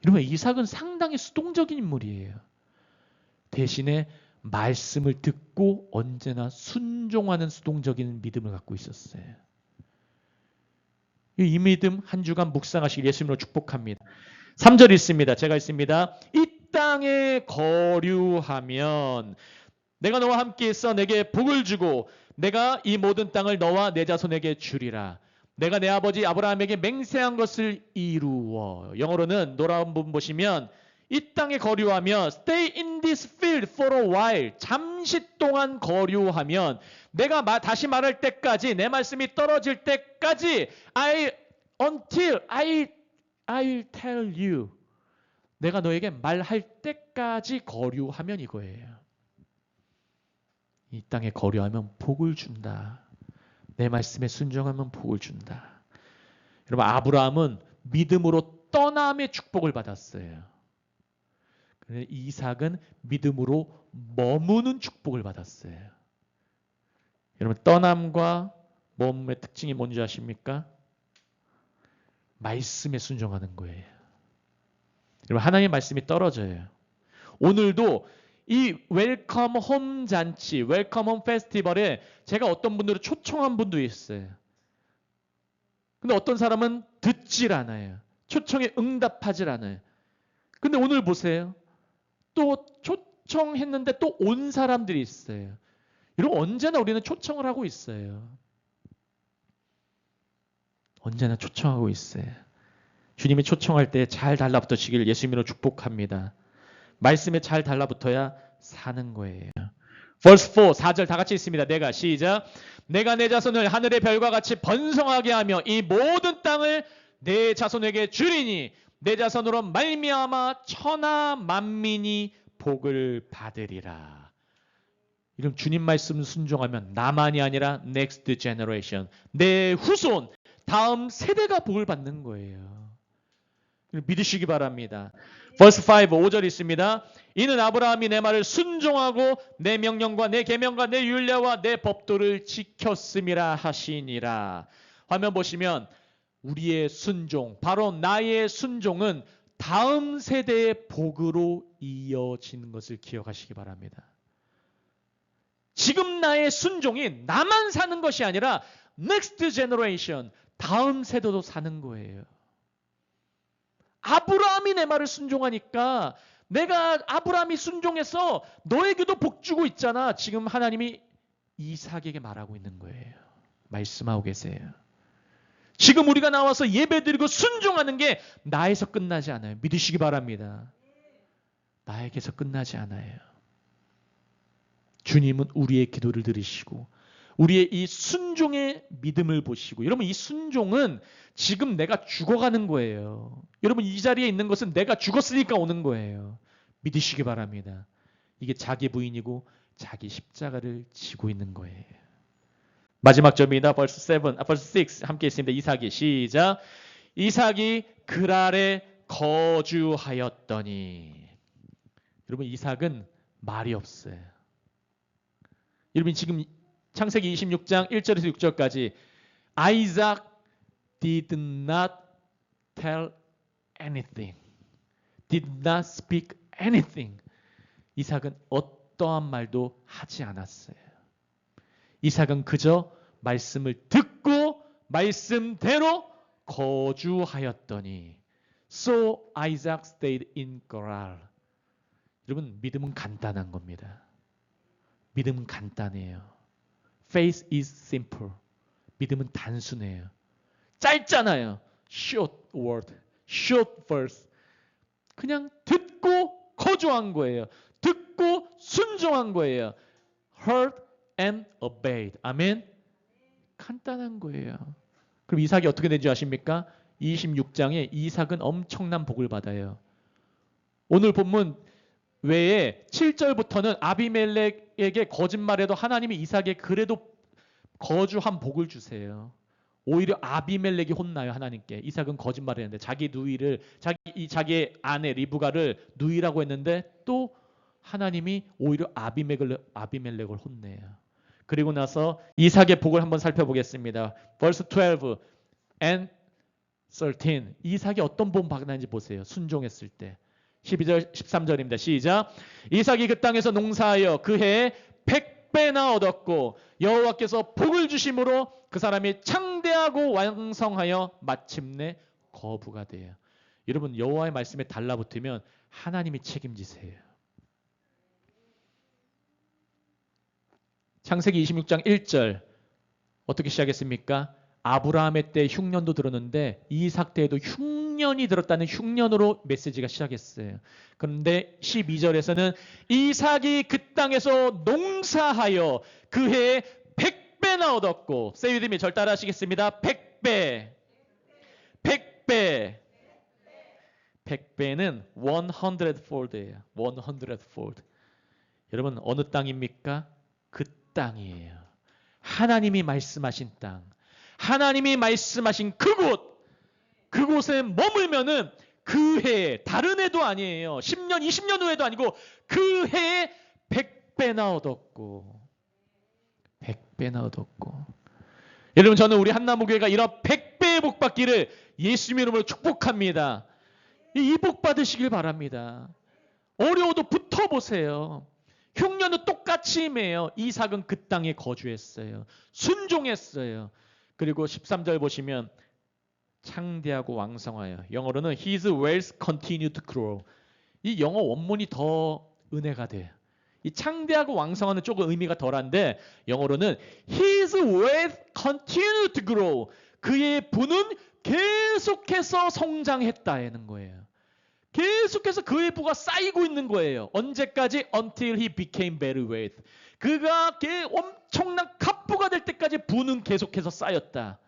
이러면 이삭은 상당히 수동적인 인물이에요. 대신에 말씀을 듣고 언제나 순종하는 수동적인 믿음을 갖고 있었어요. 이 믿음 한 주간 묵상하시길 예수님으로 축복합니다. 3절 있습니다. 제가 있습니다. 이 땅에 거류하면 내가 너와 함께 있어 내게 복을 주고 내가 이 모든 땅을 너와 내 자손에게 주리라. 내가 내 아버지 아브라함에게 맹세한 것을 이루어. 영어로는 노라운 부분 보시면 이 땅에 거류하며 stay in this field for a while. 잠시 동안 거류하면 내가 다시 말할 때까지 내 말씀이 떨어질 때까지 until I'll tell you. 내가 너에게 말할 때까지 거류하면 이거예요. 이 땅에 거류하면 복을 준다. 내 말씀에 순종하면 복을 준다. 여러분 아브라함은 믿음으로 떠남의 축복을 받았어요. 이삭은 믿음으로 머무는 축복을 받았어요. 여러분 떠남과 머문의 특징이 뭔지 아십니까? 말씀에 순종하는 거예요. 여러분 하나님의 말씀이 떨어져요. 오늘도 이 웰컴 홈 잔치, 웰컴 홈 페스티벌에 제가 어떤 분들을 초청한 분도 있어요. 근데 어떤 사람은 듣질 않아요. 초청에 응답하질 않아요. 근데 오늘 보세요. 또 초청했는데 또 온 사람들이 있어요. 여러분 언제나 우리는 초청을 하고 있어요. 언제나 초청하고 있어요. 주님이 초청할 때 잘 달라붙으시길 예수님으로 축복합니다. 말씀에 잘 달라붙어야 사는 거예요. Verse 4, 4절 다 같이 있습니다. 내가 시작. 내가 내 자손을 하늘의 별과 같이 번성하게 하며 이 모든 땅을 내 자손에게 주리니 내 자손으로 말미암아 천하 만민이 복을 받으리라. 이런 주님 말씀 순종하면 나만이 아니라 next generation, 내 후손, 다음 세대가 복을 받는 거예요. 믿으시기 바랍니다. Verse 5, 5절 있습니다. 이는 아브라함이 내 말을 순종하고 내 명령과 내 계명과 내 율례와 내 법도를 지켰음이라 하시니라. 화면 보시면 우리의 순종, 바로 나의 순종은 다음 세대의 복으로 이어지는 것을 기억하시기 바랍니다. 지금 나의 순종이 나만 사는 것이 아니라 next generation, 다음 세대도 사는 거예요. 아브라함이 내 말을 순종하니까 내가 아브라함이 순종해서 너에게도 복 주고 있잖아. 지금 하나님이 이삭에게 말하고 있는 거예요. 말씀하고 계세요. 지금 우리가 나와서 예배드리고 순종하는 게 나에서 끝나지 않아요. 믿으시기 바랍니다. 나에게서 끝나지 않아요. 주님은 우리의 기도를 들으시고 우리의 이 순종의 믿음을 보시고, 여러분 이 순종은 지금 내가 죽어가는 거예요. 여러분 이 자리에 있는 것은 내가 죽었으니까 오는 거예요. 믿으시기 바랍니다. 이게 자기 부인이고 자기 십자가를 지고 있는 거예요. 마지막 점입니다. verse 6 함께 있습니다. 이삭이 시작. 이삭이 그랄에 거주하였더니. 여러분 이삭은 말이 없어요. 여러분 지금 창세기 26장 1절에서 6절까지 Isaac did not tell anything. Did not speak anything. 이삭은 어떠한 말도 하지 않았어요. 이삭은 그저 말씀을 듣고 말씀대로 거주하였더니 So Isaac stayed in Gerar. 여러분 믿음은 간단한 겁니다. 믿음은 간단해요. Faith is simple. 믿음은 단순해요. 짧잖아요. Short word, short verse. 그냥 듣고 거주한 거예요. 듣고 순종한 거예요. Heard and obeyed. 아멘. 간단한 거예요. 그럼 이삭이 어떻게 된 줄 아십니까? 26장에 이삭은 엄청난 복을 받아요. 오늘 본문 외에 7절부터는 아비멜렉에게 거짓말해도 하나님이 이삭에게 그래도 거주한 복을 주세요. 오히려 아비멜렉이 혼나요. 하나님께. 이삭은 거짓말을 했는데 자기 누이를 자기의 아내 리브가를 누이라고 했는데 또 하나님이 오히려 아비멜렉을 혼내요. 그리고 나서 이삭의 복을 한번 살펴보겠습니다. verse 12 and 13. 이삭이 어떤 복 받았는지 보세요. 순종했을 때. 12절 13절입니다. 시작. 이삭이 그 땅에서 농사하여 그 해에 100배나 얻었고 여호와께서 복을 주심으로 그 사람이 창대하고 왕성하여 마침내 거부가 돼요. 여러분 여호와의 말씀에 달라붙으면 하나님이 책임지세요. 창세기 26장 1절 어떻게 시작했습니까? 아브라함의 때 흉년도 들었는데 이삭 때에도 흉년이 들었다는 흉년으로 메시지가 시작했어요. 그런데 12절에서는 이삭이 그 땅에서 농사하여 그 해에 100배나 얻었고 Say with me. 절 따라 하시겠습니다. 100배 100배 100배는 100fold예요. 100fold. 여러분 어느 땅입니까? 그 땅이에요. 하나님이 말씀하신 땅. 하나님이 말씀하신 그곳에 머물면은 그 해에 다른 해도 아니에요. 10년, 20년 후에도 아니고 그 해에 100배나 얻었고 100배나 얻었고. 여러분 저는 우리 한나무교회가 이런 100배의 복 받기를 예수님의 이름으로 축복합니다. 이 복 받으시길 바랍니다. 어려워도 붙어보세요. 흉년은 똑같이 임해요. 이삭은 그 땅에 거주했어요. 순종했어요. 그리고 13절 보시면 창대하고 왕성하여. 영어로는 His wealth continued to grow. 이 영어 원문이 더 은혜가 돼요. 이 창대하고 왕성하는 쪽은 의미가 덜한데 영어로는 His wealth continued to grow. 그의 부는 계속해서 성장했다는 거예요. 계속해서 그의 부가 쌓이고 있는 거예요. 언제까지? Until he became very wealthy. 그가 엄청난 갑부가 될 때까지 부는 계속해서 쌓였다.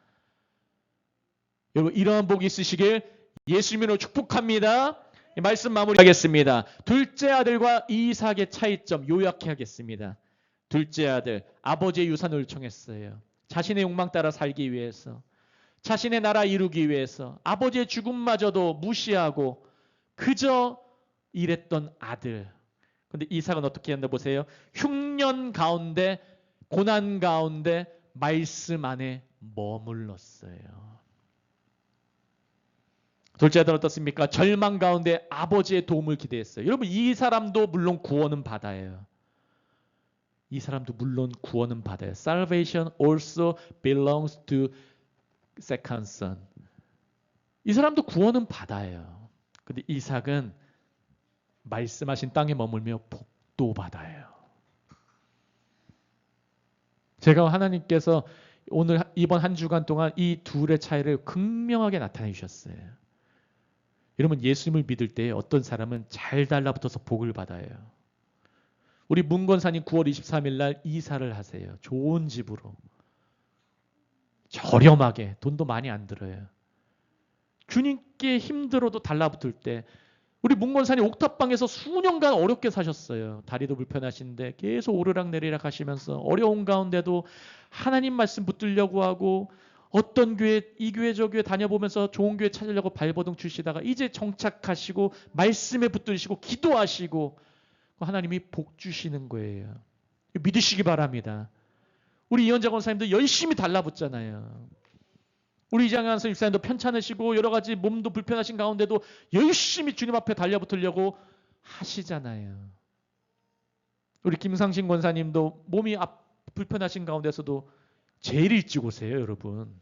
여러분 이러한 복이 있으시길 예수님으로 축복합니다. 말씀 마무리하겠습니다. 둘째 아들과 이삭의 차이점 요약해 하겠습니다. 둘째 아들 아버지의 유산을 요청했어요. 자신의 욕망 따라 살기 위해서, 자신의 나라 이루기 위해서 아버지의 죽음마저도 무시하고 그저 일했던 아들. 그런데 이삭은 어떻게 했나 보세요. 흉년 가운데 고난 가운데 말씀 안에 머물렀어요. 둘째 아들은 어떻습니까? 절망 가운데 아버지의 도움을 기대했어요. 여러분 이 사람도 물론 구원은 받아요. 이 사람도 물론 구원은 받아요. Salvation also belongs to second son. 이 사람도 구원은 받아요. 근데 이삭은 말씀하신 땅에 머물며 복도 받아요. 제가 하나님께서 오늘 이번 한 주간 동안 이 둘의 차이를 극명하게 나타내 주셨어요. 여러분, 예수님을 믿을 때 어떤 사람은 잘 달라붙어서 복을 받아요. 우리 문권사님 9월 23일 날 이사를 하세요. 좋은 집으로. 저렴하게. 돈도 많이 안 들어요. 주님께 힘들어도 달라붙을 때 우리 문권사님 옥탑방에서 수년간 어렵게 사셨어요. 다리도 불편하신데 계속 오르락내리락 하시면서 어려운 가운데도 하나님 말씀 붙들려고 하고 어떤 교회, 이 교회 저 교회 다녀보면서 좋은 교회 찾으려고 발버둥 치시다가 이제 정착하시고 말씀에 붙들시고 기도하시고 하나님이 복 주시는 거예요. 믿으시기 바랍니다. 우리 이현자 권사님도 열심히 달라붙잖아요. 우리 이장현 선생님도 편찮으시고 여러 가지 몸도 불편하신 가운데도 열심히 주님 앞에 달려붙으려고 하시잖아요. 우리 김상신 권사님도 몸이 불편하신 가운데서도 제일 일찍 오세요, 여러분.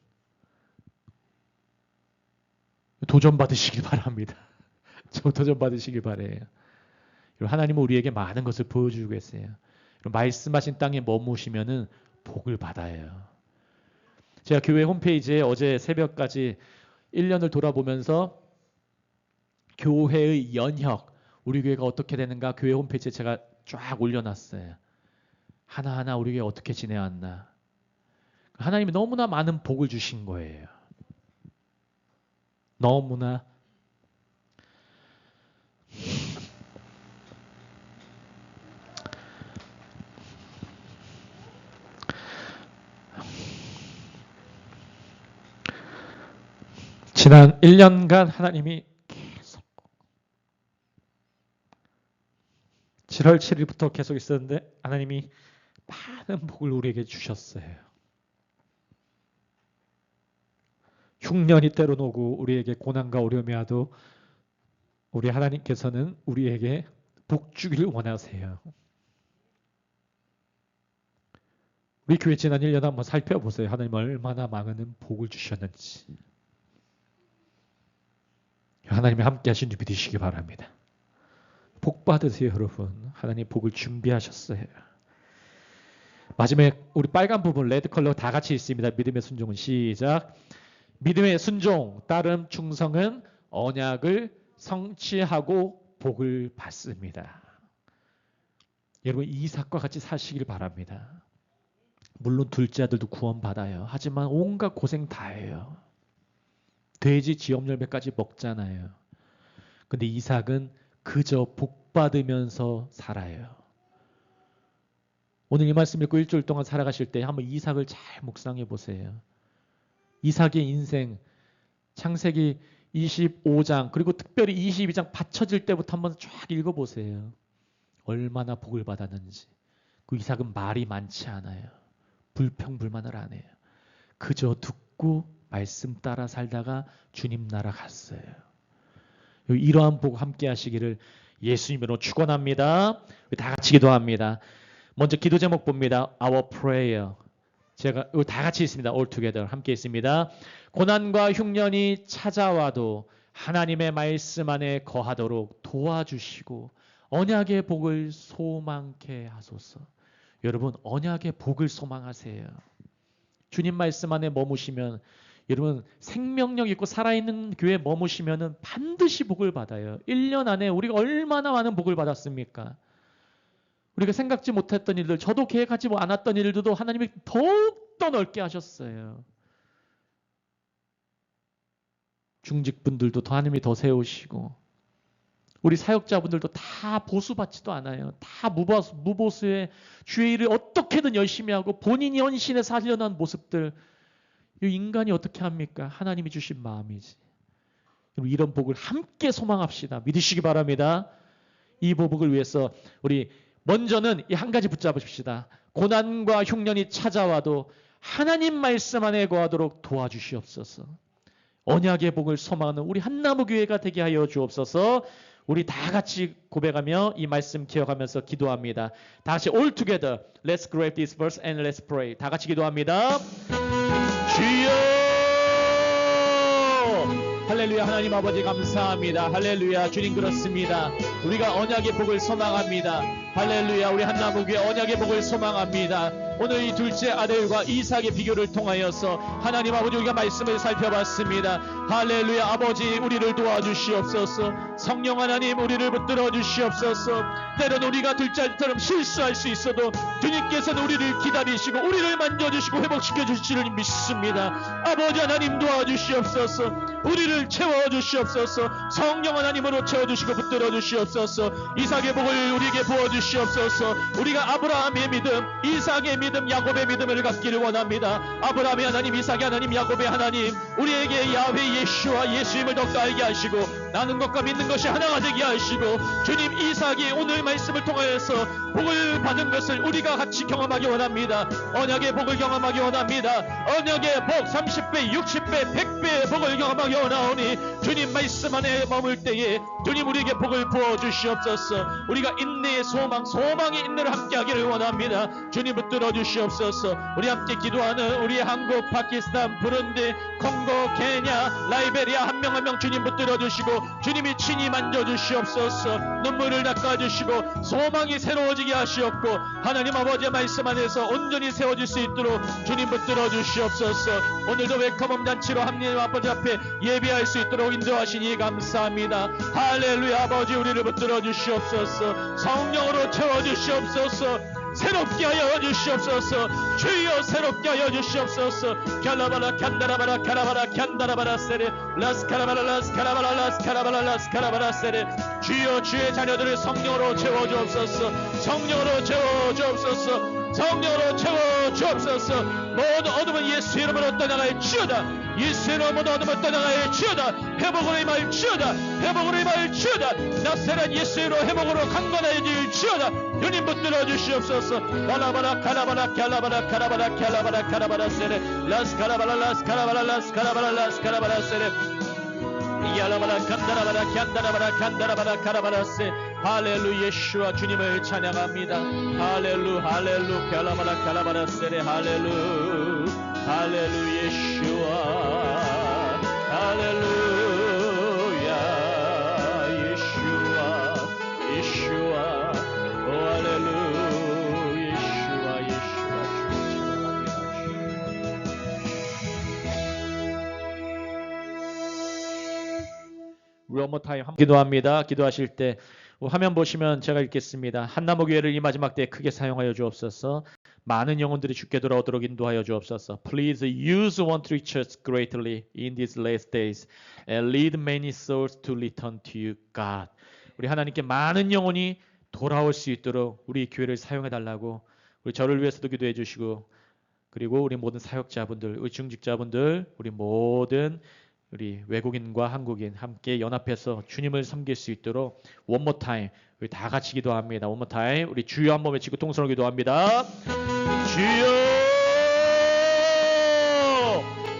도전 받으시길 바랍니다. 저 도전 받으시길 바래요. 하나님은 우리에게 많은 것을 보여주고 계세요. 말씀하신 땅에 머무시면은 복을 받아요. 제가 교회 홈페이지에 어제 새벽까지 1년을 돌아보면서 교회의 연혁, 우리 교회가 어떻게 되는가 교회 홈페이지에 제가 쫙 올려놨어요. 하나하나 우리 교회 어떻게 지내왔나. 하나님이 너무나 많은 복을 주신 거예요. 너무나. 지난 1년간 하나님이 계속 7월 7일부터 계속 있었는데 하나님이 많은 복을 우리에게 주셨어요. 흉년이 때론 오고 우리에게 고난과 어려움이 와도 우리 하나님께서는 우리에게 복 주기를 원하세요. 우리 교회 지난 1년 한번 살펴보세요. 하나님 얼마나 많은 복을 주셨는지. 하나님이 함께 하신 줄 믿으시기 바랍니다. 복 받으세요, 여러분. 하나님 복을 준비하셨어요. 마지막에 우리 빨간 부분 레드 컬러 다 같이 있습니다. 믿음의 순종은 시작. 믿음의 순종, 따름, 충성은 언약을 성취하고 복을 받습니다. 여러분 이삭과 같이 사시길 바랍니다. 물론 둘째 아들도 구원받아요. 하지만 온갖 고생 다 해요. 돼지 지엽열매까지 먹잖아요. 근데 이삭은 그저 복 받으면서 살아요. 오늘 이 말씀 읽고 일주일 동안 살아가실 때 한번 이삭을 잘 묵상해 보세요. 이삭의 인생 창세기 25장 그리고 특별히 22장 받쳐질 때부터 한번 쫙 읽어보세요. 얼마나 복을 받았는지. 그 이삭은 말이 많지 않아요. 불평불만을 안 해요. 그저 듣고 말씀 따라 살다가 주님 나라 갔어요. 이러한 복 함께 하시기를 예수님으로 축원합니다. 다 같이 기도합니다. 먼저 기도 제목 봅니다. Our prayer. 제가 다 같이 있습니다. All together. 함께 있습니다. 고난과 흉년이 찾아와도 하나님의 말씀 안에 거하도록 도와주시고 언약의 복을 소망케 하소서. 여러분 언약의 복을 소망하세요. 주님 말씀 안에 머무시면 여러분 생명력 있고 살아있는 교회에 머무시면 반드시 복을 받아요. 1년 안에 우리가 얼마나 많은 복을 받았습니까? 우리가 생각지 못했던 일들, 저도 계획하지 않았던 일들도 하나님이 더욱더 넓게 하셨어요. 중직분들도 하나님이 더 세우시고 우리 사역자분들도 다 보수받지도 않아요. 다 무보수에 주의 일을 어떻게든 열심히 하고 본인이 헌신해 살려는 모습들. 이 인간이 어떻게 합니까? 하나님이 주신 마음이지. 이런 복을 함께 소망합시다. 믿으시기 바랍니다. 이 복을 위해서 우리 먼저는 이 한 가지 붙잡으십시다. 고난과 흉년이 찾아와도 하나님 말씀 안에 거하도록 도와주시옵소서. 언약의 복을 소망하는 우리 한나무교회가 되게 하여 주옵소서. 우리 다 같이 고백하며 이 말씀 기억하면서 기도합니다. 다 같이 all together. Let's grab this verse and let's pray. 다 같이 기도합니다. 주여! 할렐루야. 하나님 아버지 감사합니다. 할렐루야. 주님 그렇습니다. 우리가 언약의 복을 소망합니다. 할렐루야. 우리 한나무교회 언약의 복을 소망합니다. 오늘 이 둘째 아들과 이삭의 비교를 통하여서 하나님 아버지 우리가 말씀을 살펴봤습니다. 할렐루야. 아버지 우리를 도와주시옵소서. 성령 하나님 우리를 붙들어 주시옵소서. 때론 우리가 둘째 아들처럼 실수할 수 있어도 주님께서는 우리를 기다리시고 우리를 만져주시고 회복시켜 주실 줄 믿습니다. 아버지 하나님 도와주시옵소서. 우리를 채워주시옵소서. 성령 하나님으로 채워주시고 붙들어 주시옵소서. 이삭의 복을 우리에게 부어주시옵소서. 우리가 아브라함의 믿음, 이삭의 믿음, 야곱의 믿음을 갖기를 원합니다. 아브라함의 하나님, 이삭의 하나님, 야곱의 하나님, 우리에게 야훼 예수와 예수님을 더욱더 알게 하시고 나는 것과 믿는 것이 하나가 되게 하시고 주님 이삭이 오늘 말씀을 통하여서 복을 받은 것을 우리가 같이 경험하기 원합니다. 언약의 복을 경험하기 원합니다. 언약의 복 30배, 60배, 100배의 복을 경험하기 원하오니 주님 말씀 안에 머물 때에 주님 우리에게 복을 부어주시옵소서. 우리가 인내의 소망, 소망의 인내를 함께 하기를 원합니다. 주님 붙들어 주시옵소서. 우리 함께 기도하는 우리 한국, 파키스탄, 부룬디, 콩고, 케냐, 라이베리아 한 명 한 명 주님 붙들어 주시고 주님이 친히 만져 주시옵소서. 눈물을 닦아 주시고 소망이 새로워지게 하시옵고 하나님 아버지의 말씀 안에서 온전히 세워질 수 있도록 주님 붙들어 주시옵소서. 오늘도 웰컴홈 잔치로 하나님 아버지 앞에 예배할 수 있도록 인도하시니 감사합니다. 할렐루야. 아버지 우리를 붙들어 주시옵소서. 성령으로 채워 주시옵소서. 새롭게 하여 주시옵소서. 주여 새롭게 하여 주시옵소서. 캬라바라 칸다라바라 카라바라 칸다라바라 세레 라스카라바라 라스카라바라 라스카라바라 라스카라바라 세레 주여 주의 자녀들을 성령으로 채워 주옵소서. 성령으로 채워 주옵소서. 성령으로 채워 주옵소서. 모든 어둠은 예수 이름으로 떠나갈 지어다. 예수 이름으로 모든 어둠은 떠나갈 지어다. 회복으로 임할 지어다. 회복으로 임할 지어다. 나사렛 예수 이름으로 회복으로 강건해질 지어다. 주님 붙들어 주시옵소서. 라라바라 카라바라 캬라바라 카라바라 캬라바라 카라바라 세레 라스카라바라 라스카라바라 라스카라바라 라스카라바라 세레 야라바라 칸다라바라 칸다라바라 칸다라바라 카라바라세. 할렐루. 예수와 주님을 찬양합니다. 할렐루 할렐루 캬라바라 카라바라세레 할렐루 할렐루 예수와 할렐루야 예수와 예수와 오 할렐루 예수와 예수와 주님 찬양합니다. One more time 기도합니다. 기도하실 때 화면 보시면 제가 읽겠습니다. 한나무교회를 이 마지막 때에 크게 사용하여 주옵소서. 많은 영혼들이 주께 돌아오도록 인도하여 주옵소서. Please use one to reach us greatly in these last days and lead many souls to return to you, God. 우리 하나님께 많은 영혼이 돌아올 수 있도록 우리 교회를 사용해 달라고 우리 저를 위해서도 기도해 주시고 그리고 우리 모든 사역자분들, 우리 중직자분들, 우리 모든 우리 외국인과 한국인 함께 연합해서 주님을 섬길 수 있도록 one more time 우리 다 같이 기도합니다. one more time 우리 주여 한번 외치고 통성으로 기도합니다. 주여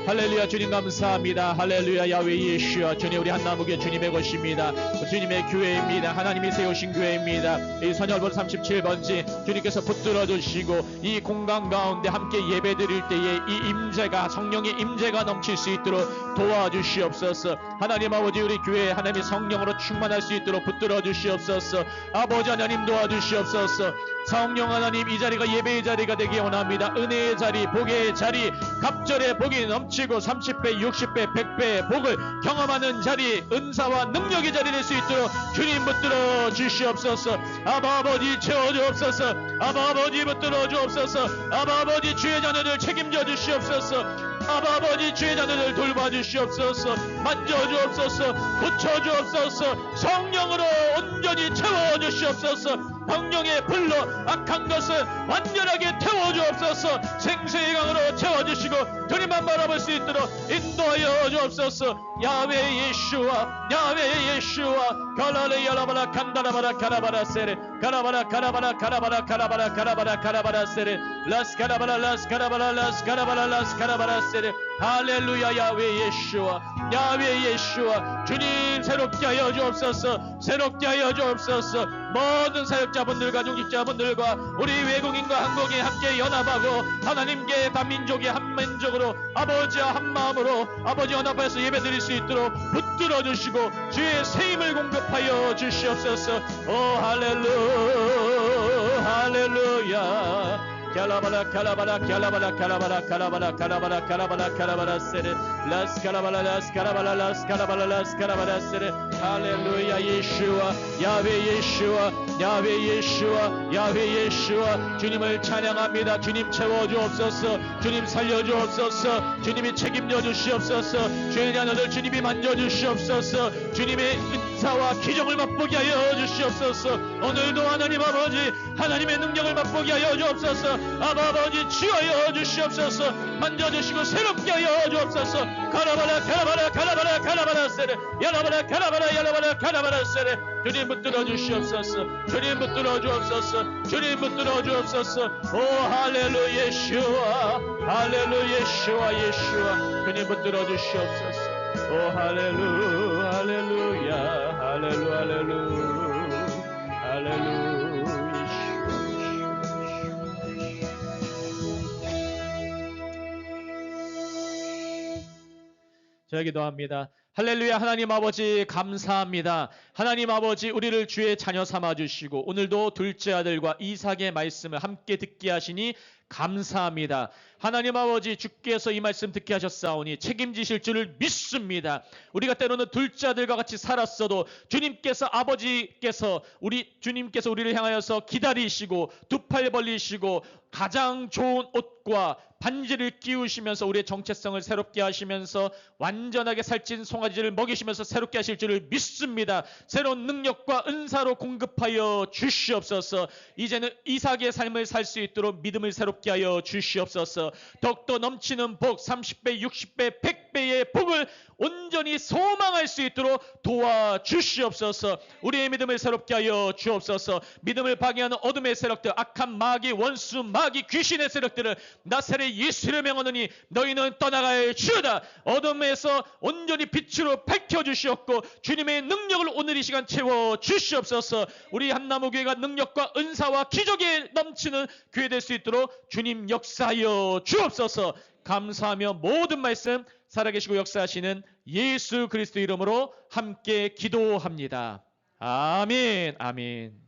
할렐루야. 주님 감사합니다. 할렐루야. 야훼 예수야 주님 우리 한나무교회 주님의 것입니다. 주님의 교회입니다. 하나님이 세우신 교회입니다. 이 선열번 37번지 주님께서 붙들어 주시고 이 공간 가운데 함께 예배 드릴 때에 이 임재가 성령의 임재가 넘칠 수 있도록 도와주시옵소서. 하나님 아버지 우리 교회 하나님의 성령으로 충만할 수 있도록 붙들어 주시옵소서. 아버지 하나님 도와주시옵소서. 성령 하나님 이 자리가 예배의 자리가 되기 원합니다. 은혜의 자리, 복의 자리, 갑절의 복이 넘치고 30배, 60배, 100배의 복을 경험하는 자리, 은사와 능력의 자리 될 수 있도록 주님 붙들어 주시옵소서. 아바 아버지 채워주옵소서. 아바 아버지 붙들어 주옵소서. 아바 아버지 주의 자녀들 책임져 주시옵소서. 아바 아버지 주의 자녀들 돌봐주시옵소서. 만져주옵소서. 붙여주옵소서. 성령으로 온전히 채워주시옵소서. 성령의 불로 악한 것을 완전하게 태워주옵소서. 생수의 강으로 채워주시고 주님만 바라볼 수 있도록 인도하여 주옵소서. 야훼 예수와 야훼 예수와 갈라레 야라바라 칸다라바라 카라바라 세레 카라바라 카라바라 카라바라 카라바라 카라바라 카라바라 세레 라스카라바라 라스카라바라 라스카라바라 라스카라바라 세레 할렐루야. 야훼 예수와 야훼 예수와 주님 새롭게 하여 주옵소서. 새롭게 하여 주옵소서. 모든 사역자분들과 중직자분들과 우리 외국인과 한국인 함께 연합하고 하나님께 단민족이 한민족으로 아버지와 한마음으로 아버지 연합해서 예배드릴 수 있도록 붙들어 주시고 주의 세임을 공급하여 주시옵소서. 오 할렐루야 할렐루야 calabala calabala calabala calabala calabala calabala calabala calabala sere las calabala las calabala las calabala las calabala sere 할렐루야 예수와 야훼 예수와 야훼 예수와 야훼 예수와 주님을 찬양합니다. 주님 채워주옵소서. 주님 살려주옵소서. 주님이 책임져 주시옵소서. 주의 자녀들 주님이 만져주시옵소서. 주님의 은사와 기적을 맛보게 하여 주시옵소서. 오늘도 하나님 아버지 하나님의 능력을 맛보게 하여 주옵소서. 아버지 치유하여 주시옵소서. 만져주시고 새롭게 하여 주옵소서. 가라바라 가라바라 가라바라 가라바라 세레 야라바라 가라바라 야라바라 가라바라 세레 주님 붙들어 주시옵소서. 주님 붙들어 주옵소서. 주님 붙들어 주옵소서. 오 할렐루야 예수와 할렐루야 예수와 예수와 주님 붙들어 주시옵소서. 오 할렐루 할렐루야 할렐루 할렐루 할렐루 자 기도합니다. 할렐루야. 하나님 아버지 감사합니다. 하나님 아버지 우리를 주의 자녀 삼아주시고 오늘도 둘째 아들과 이삭의 말씀을 함께 듣게 하시니 감사합니다. 하나님 아버지 주께서 이 말씀 듣게 하셨사오니 책임지실 줄을 믿습니다. 우리가 때로는 둘째 아들과 같이 살았어도 주님께서 아버지께서 주님께서 우리를 향하여서 기다리시고 두 팔 벌리시고 가장 좋은 옷과 반지를 끼우시면서 우리의 정체성을 새롭게 하시면서 완전하게 살찐 송아지를 먹이시면서 새롭게 하실 줄을 믿습니다. 새로운 능력과 은사로 공급하여 주시옵소서. 이제는 이삭의 삶을 살 수 있도록 믿음을 새롭게 하여 주시옵소서. 더욱더 넘치는 복 30배 60배 100배의 복을 온전히 소망할 수 있도록 도와주시옵소서. 우리의 믿음을 새롭게 하여 주옵소서. 믿음을 방해하는 어둠의 세력들 악한 마귀 원수 마귀 귀신의 세력들을 나사렛 예수를 명하노니 너희는 떠나갈지어다. 어둠에서 온전히 빛으로 밝혀주시옵고 주님의 능력을 오늘 이 시간 채워주시옵소서. 우리 한나무교회가 능력과 은사와 기적에 넘치는 교회 될 수 있도록 주님 역사하여 주옵소서. 감사하며 모든 말씀 살아계시고 역사하시는 예수 그리스도 이름으로 함께 기도합니다. 아멘 아멘.